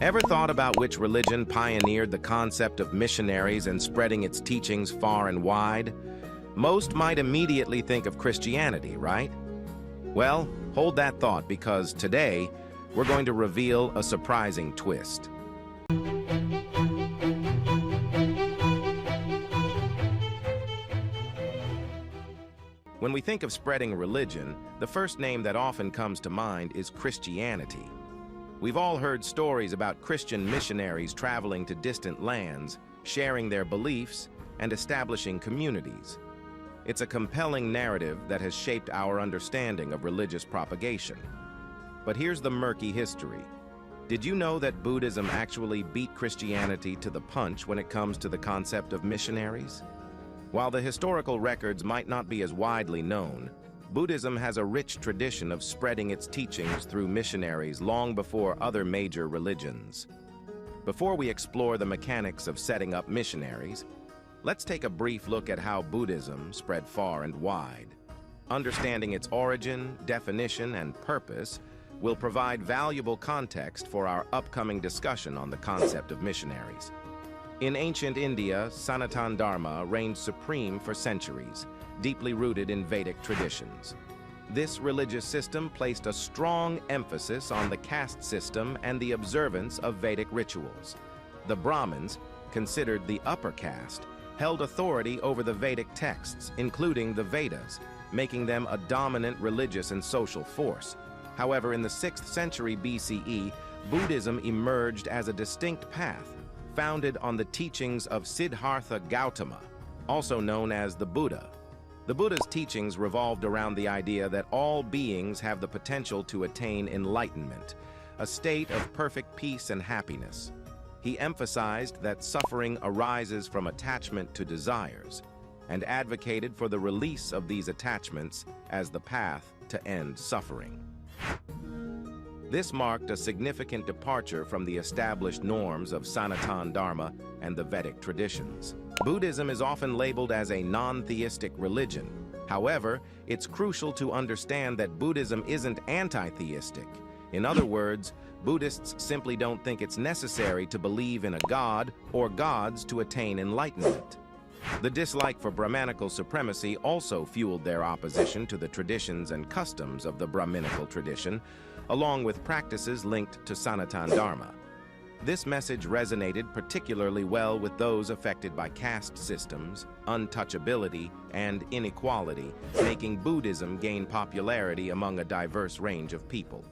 Ever thought about which religion pioneered the concept of missionaries and spreading its teachings far and wide? Most might immediately think of Christianity, right? Well, hold that thought because today we're going to reveal a surprising twist. When we think of spreading religion, the first name that often comes to mind is Christianity. We've all heard stories about Christian missionaries traveling to distant lands, sharing their beliefs, and establishing communities. It's a compelling narrative that has shaped our understanding of religious propagation. But here's the murky history. Did you know that Buddhism actually beat Christianity to the punch when it comes to the concept of missionaries? While the historical records might not be as widely known, Buddhism has a rich tradition of spreading its teachings through missionaries long before other major religions. Before we explore the mechanics of setting up missionaries, let's take a brief look at how Buddhism spread far and wide. Understanding its origin, definition, and purpose will provide valuable context for our upcoming discussion on the concept of missionaries. In ancient India, Sanatana Dharma reigned supreme for centuries, deeply rooted in Vedic traditions. This religious system placed a strong emphasis on the caste system and the observance of Vedic rituals. The Brahmins, considered the upper caste, held authority over the Vedic texts, including the Vedas, making them a dominant religious and social force. However, in the 6th century BCE, Buddhism emerged as a distinct path, founded on the teachings of Siddhartha Gautama, also known as the Buddha. The Buddha's teachings revolved around the idea that all beings have the potential to attain enlightenment, a state of perfect peace and happiness. He emphasized that suffering arises from attachment to desires, and advocated for the release of these attachments as the path to end suffering. This marked a significant departure from the established norms of Sanatana Dharma and the Vedic traditions. Buddhism is often labeled as a non-theistic religion. However, it's crucial to understand that Buddhism isn't anti-theistic. In other words, Buddhists simply don't think it's necessary to believe in a god or gods to attain enlightenment. The dislike for Brahmanical supremacy also fueled their opposition to the traditions and customs of the Brahminical tradition, along with practices linked to Sanatana Dharma. This message resonated particularly well with those affected by caste systems, untouchability, and inequality, making Buddhism gain popularity among a diverse range of people.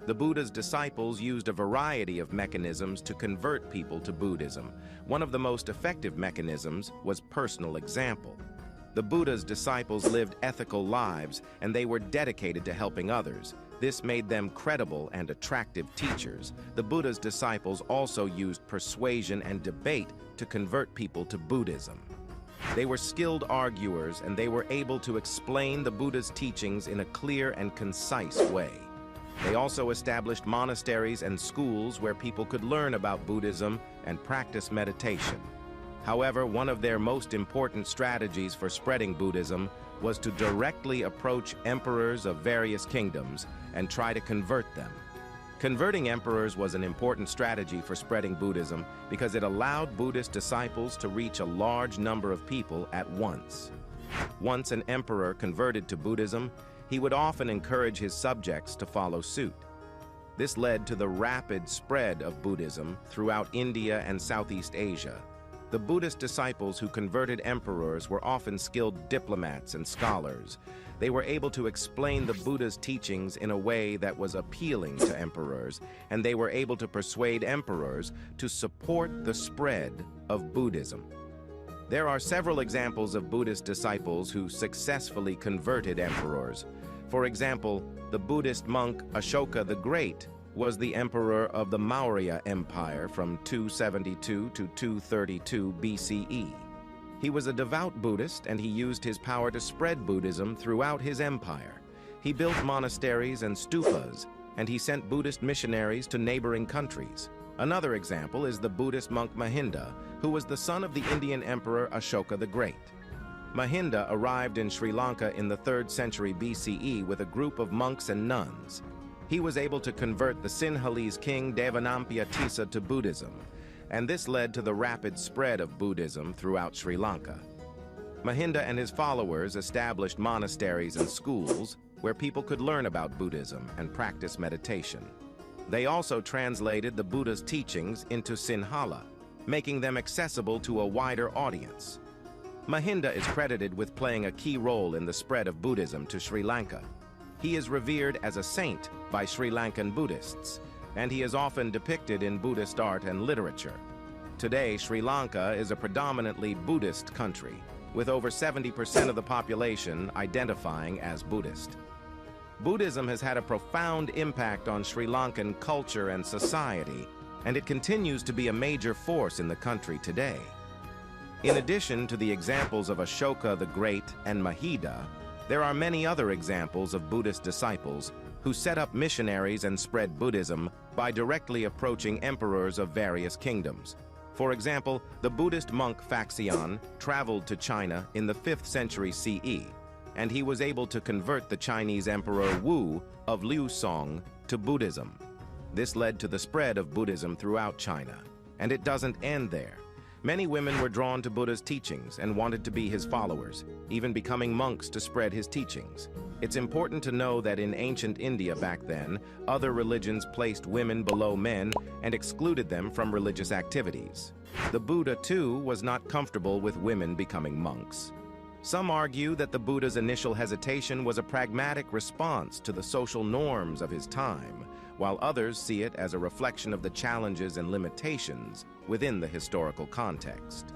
The Buddha's disciples used a variety of mechanisms to convert people to Buddhism. One of the most effective mechanisms was personal example. The Buddha's disciples lived ethical lives, and they were dedicated to helping others. This made them credible and attractive teachers. The Buddha's disciples also used persuasion and debate to convert people to Buddhism. They were skilled arguers, and they were able to explain the Buddha's teachings in a clear and concise way. They also established monasteries and schools where people could learn about Buddhism and practice meditation. However, one of their most important strategies for spreading Buddhism was to directly approach emperors of various kingdoms and try to convert them. Converting emperors was an important strategy for spreading Buddhism because it allowed Buddhist disciples to reach a large number of people at once. Once an emperor converted to Buddhism, he would often encourage his subjects to follow suit. This led to the rapid spread of Buddhism throughout India and Southeast Asia. The Buddhist disciples who converted emperors were often skilled diplomats and scholars. They were able to explain the Buddha's teachings in a way that was appealing to emperors, and they were able to persuade emperors to support the spread of Buddhism. There are several examples of Buddhist disciples who successfully converted emperors. For example, the Buddhist monk Ashoka the Great was the emperor of the Maurya Empire from 272 to 232 BCE. He was a devout Buddhist, and he used his power to spread Buddhism throughout his empire. He built monasteries and stupas, and he sent Buddhist missionaries to neighboring countries. Another example is the Buddhist monk Mahinda, who was the son of the Indian emperor Ashoka the Great. Mahinda arrived in Sri Lanka in the 3rd century BCE with a group of monks and nuns. He was able to convert the Sinhalese king Devanampiya Tissa to Buddhism, and this led to the rapid spread of Buddhism throughout Sri Lanka. Mahinda and his followers established monasteries and schools where people could learn about Buddhism and practice meditation. They also translated the Buddha's teachings into Sinhala, making them accessible to a wider audience. Mahinda is credited with playing a key role in the spread of Buddhism to Sri Lanka. He is revered as a saint by Sri Lankan Buddhists, and he is often depicted in Buddhist art and literature. Today, Sri Lanka is a predominantly Buddhist country, with over 70% of the population identifying as Buddhist. Buddhism has had a profound impact on Sri Lankan culture and society, and it continues to be a major force in the country today. In addition to the examples of Ashoka the Great and Mahida, there are many other examples of Buddhist disciples who set up missionaries and spread Buddhism by directly approaching emperors of various kingdoms. For example, the Buddhist monk Faxian traveled to China in the 5th century CE, and he was able to convert the Chinese Emperor Wu of Liu Song to Buddhism. This led to the spread of Buddhism throughout China, and it doesn't end there. Many women were drawn to Buddha's teachings and wanted to be his followers, even becoming monks to spread his teachings. It's important to know that in ancient India back then, other religions placed women below men and excluded them from religious activities. The Buddha, too, was not comfortable with women becoming monks. Some argue that the Buddha's initial hesitation was a pragmatic response to the social norms of his time, while others see it as a reflection of the challenges and limitations within the historical context.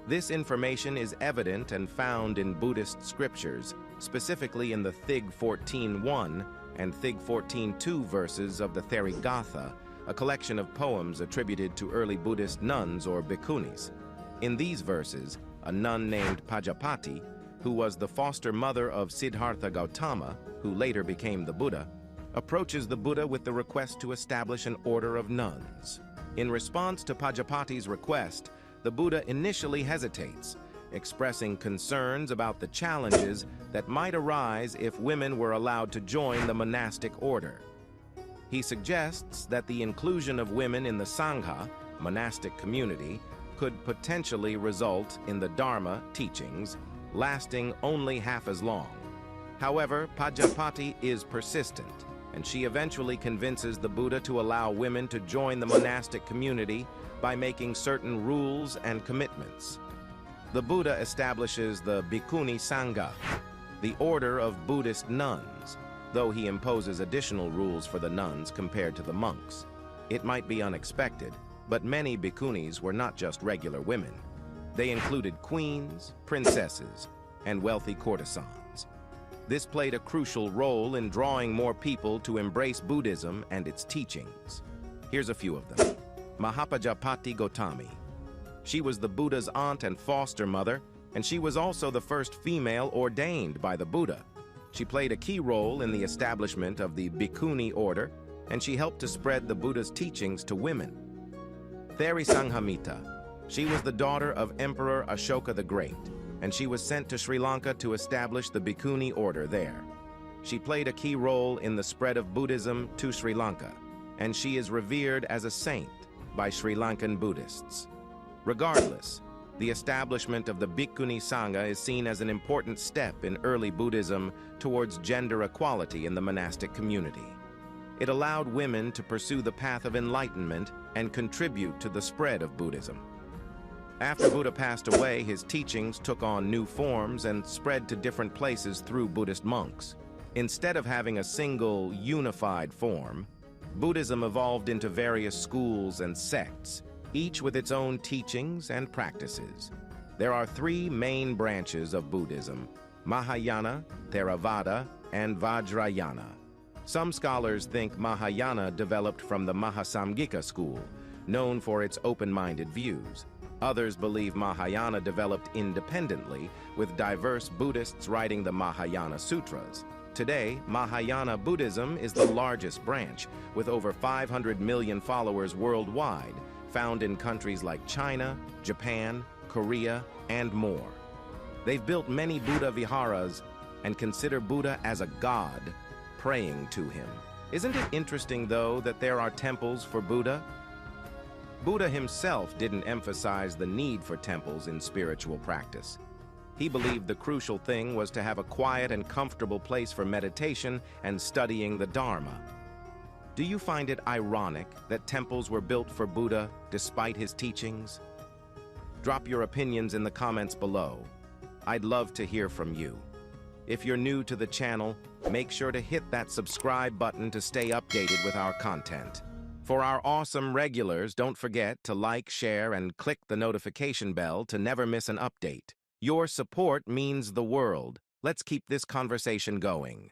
This information is evident and found in Buddhist scriptures, specifically in the Thig 14.1 and Thig 14.2 verses of the Therigatha, a collection of poems attributed to early Buddhist nuns or bhikkhunis. In these verses, a nun named Pajapati, who was the foster mother of Siddhartha Gautama, who later became the Buddha, approaches the Buddha with the request to establish an order of nuns. In response to Pajapati's request, the Buddha initially hesitates, expressing concerns about the challenges that might arise if women were allowed to join the monastic order. He suggests that the inclusion of women in the Sangha, monastic community, could potentially result in the Dharma teachings lasting only half as long. However, Pajapati is persistent, and she eventually convinces the Buddha to allow women to join the monastic community by making certain rules and commitments. The Buddha establishes the Bhikkhuni Sangha, the order of Buddhist nuns, though he imposes additional rules for the nuns compared to the monks. It might be unexpected, but many bhikkhunis were not just regular women. They included queens, princesses, and wealthy courtesans. This played a crucial role in drawing more people to embrace Buddhism and its teachings. Here's a few of them. Mahapajapati Gotami. She was the Buddha's aunt and foster mother, and she was also the first female ordained by the Buddha. She played a key role in the establishment of the Bhikkhuni order, and she helped to spread the Buddha's teachings to women. Therisanghamita. She was the daughter of Emperor Ashoka the Great, and she was sent to Sri Lanka to establish the Bhikkhuni order there. She played a key role in the spread of Buddhism to Sri Lanka, and she is revered as a saint by Sri Lankan Buddhists. Regardless, the establishment of the Bhikkhuni Sangha is seen as an important step in early Buddhism towards gender equality in the monastic community. It allowed women to pursue the path of enlightenment and contribute to the spread of Buddhism. After Buddha passed away, his teachings took on new forms and spread to different places through Buddhist monks. Instead of having a single, unified form, Buddhism evolved into various schools and sects, each with its own teachings and practices. There are three main branches of Buddhism: Mahayana, Theravada, and Vajrayana. Some scholars think Mahayana developed from the Mahasamgika school, known for its open-minded views. Others believe Mahayana developed independently, with diverse Buddhists writing the Mahayana Sutras. Today, Mahayana Buddhism is the largest branch, with over 500 million followers worldwide, found in countries like China, Japan, Korea, and more. They've built many Buddha viharas and consider Buddha as a god, praying to him. Isn't it interesting, though, that there are temples for Buddha? Buddha himself didn't emphasize the need for temples in spiritual practice. He believed the crucial thing was to have a quiet and comfortable place for meditation and studying the Dharma. Do you find it ironic that temples were built for Buddha despite his teachings? Drop your opinions in the comments below. I'd love to hear from you. If you're new to the channel, make sure to hit that subscribe button to stay updated with our content. For our awesome regulars, don't forget to like, share, and click the notification bell to never miss an update. Your support means the world. Let's keep this conversation going.